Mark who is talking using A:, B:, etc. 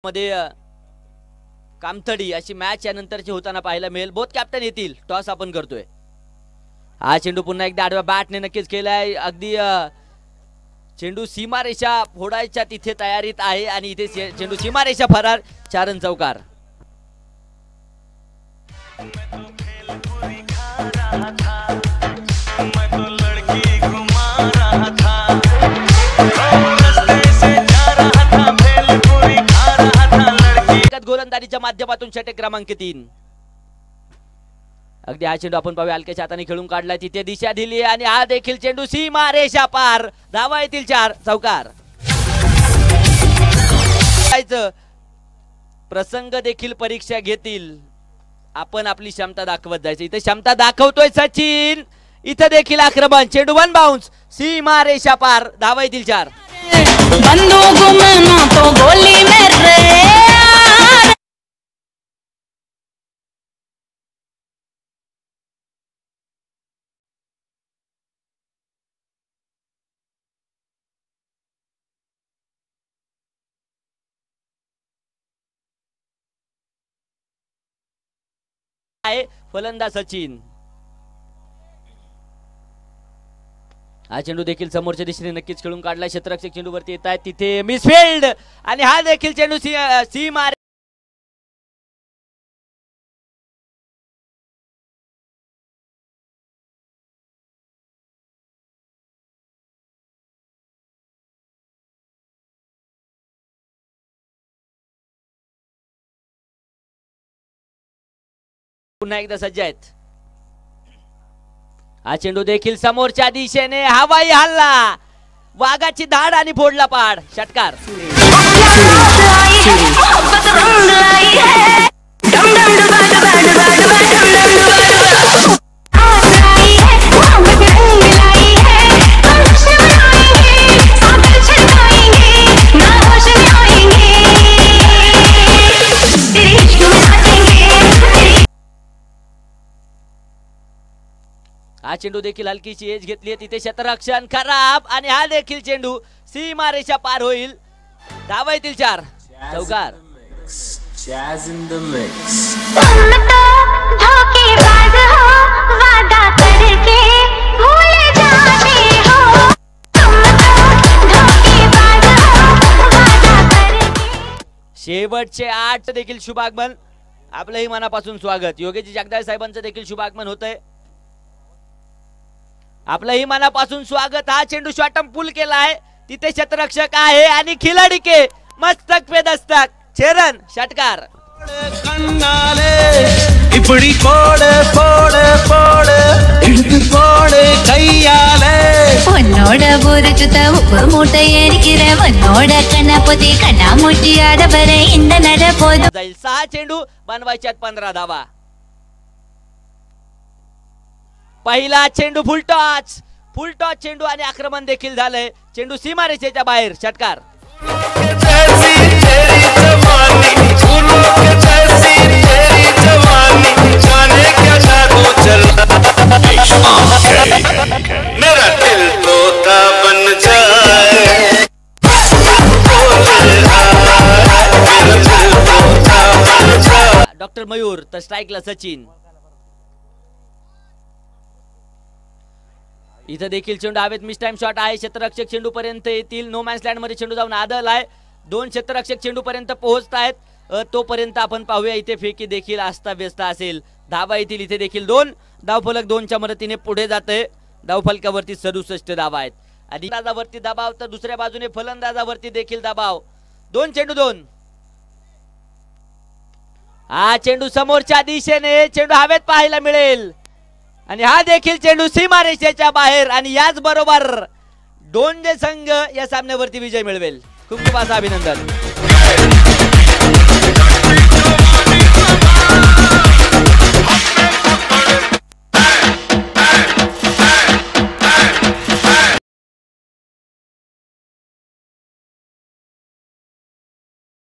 A: मध्ये कामथडी अशी मॅच यानंतरची होताना पाहायला मिळेल। बोथ कॅप्टन येतील, टॉस आपण करतोय। हा चेंडू पुन्हा एकदा आडव्या बॅटने नक्कीच केलाय, अगदी चेंडू सीमारेषा फोडायच्या तिथे तयारीत आहे आणि इथे चेंडू सीमारेषा फरार, 4 रन चौकार। गोलंदाजीच्या माध्यमातून षटक क्रमांक 3। अगदी हा चेंडू आपण पाहूया, हलक्याच्या हाताने खेळून काढलाय, तिथे दिशा दिली आणि हा देखील चेंडू सीमा रेषा पार, धावा येतील 4 चौकार। प्रसंग देखील परीक्षा घेतील, आपण आपली क्षमता दाखवत जायचं। इथे क्षमता दाखवतोय सचिन, इथे देखील आक्रमण, चेंडू 1 बाउंस, सीमा रेषा पार, धावा येतील 4। फलंदाज सचिन। हा चेंडू देखील समोरच्या दिशेने नक्कीच खेळून काढलाय, क्षेत्ररक्षक चेंडू वरती येत आहे, तिथे मिसफील्ड आणि हा देखील चेंडू सीमा पुन्हा एकदा सज्ज आहेत। हा चेंडू देखील समोरच्या दिशेने, हवाई हल्ला, वाघाची धाड आणि फोडला पाड, षटकार। हा चेंडू देखील हलकीची एज घेतली आहे, तिथे क्षेत्ररक्षण खराब आणि हा देखील चेंडू सीमारेषा पार होईल, धावा येतील 4 चौकार। शेवटचे 8 देखील शुभागमन, आपलंही मनापासून स्वागत। योगेश जगदाळे साहेबांचं देखील शुभागमन होतंय, आपलंही मनापासून स्वागत। हा चेंडू शॉटम पुल केलाय, तिथे क्षेत्ररक्षक आहे आणि खिलाडी के मस्तक पे दस्तक, 6 रन षटकार।
B: इपड़ी पोड़ पोड़ पोड़ इड़क पोड़ कैयाले
C: பொன்னோட புரிச்சுத உப்பு மூட்டை எரிக்கிற உன்னோட கண்ணாபதி கண்ணா மூட்டி ஆடவர இந்த நட போதும்
A: जाईल। 6 चेंडू बनवायच्यात 15 धावा। पहिला चेंडू फुल टॉच चेंडू आणि आक्रमण देखील झालंय, चेंडू सीमारेषेच्या बाहेर, षटकार।
B: मेरा दिल तोता बन जाए,
A: डॉक्टर मयूर तर स्ट्राइकला सचिन। इथे देखील चेंडू हवेत, मिस टाइम शॉट आहे, क्षेत्ररक्षक चेंडू पर्यंत येतील, नो मॅन्स लँड मध्ये चेंडू जाऊन आदल आहे, 2 क्षेत्ररक्षक चेंडू पर्यंत पोहोचतायत, तोपर्यंत आपण पाहूया इथे फेकी देखील अस्ताव्यस्त असेल, धावा येतील। इथे देखील 2 धावफलक 2च्या मदतीने पुढे जाते, धावफलकावरती 67 धावा आहेत आणि फलंदाजावरती दबाव, तर दुसऱ्या बाजूने फलंदाजावरती देखील दबाव। 2 चेंडू 2। हा चेंडू समोरच्या दिशेने, चेंडू हवेत पाहायला मिळेल आणि हा देखील चेंडू सीमारेषेच्या बाहेर आणि याच बरोबर डोंजे संघ या सामन्यावरती विजय मिळवेल। खूप खूप असं अभिनंदन।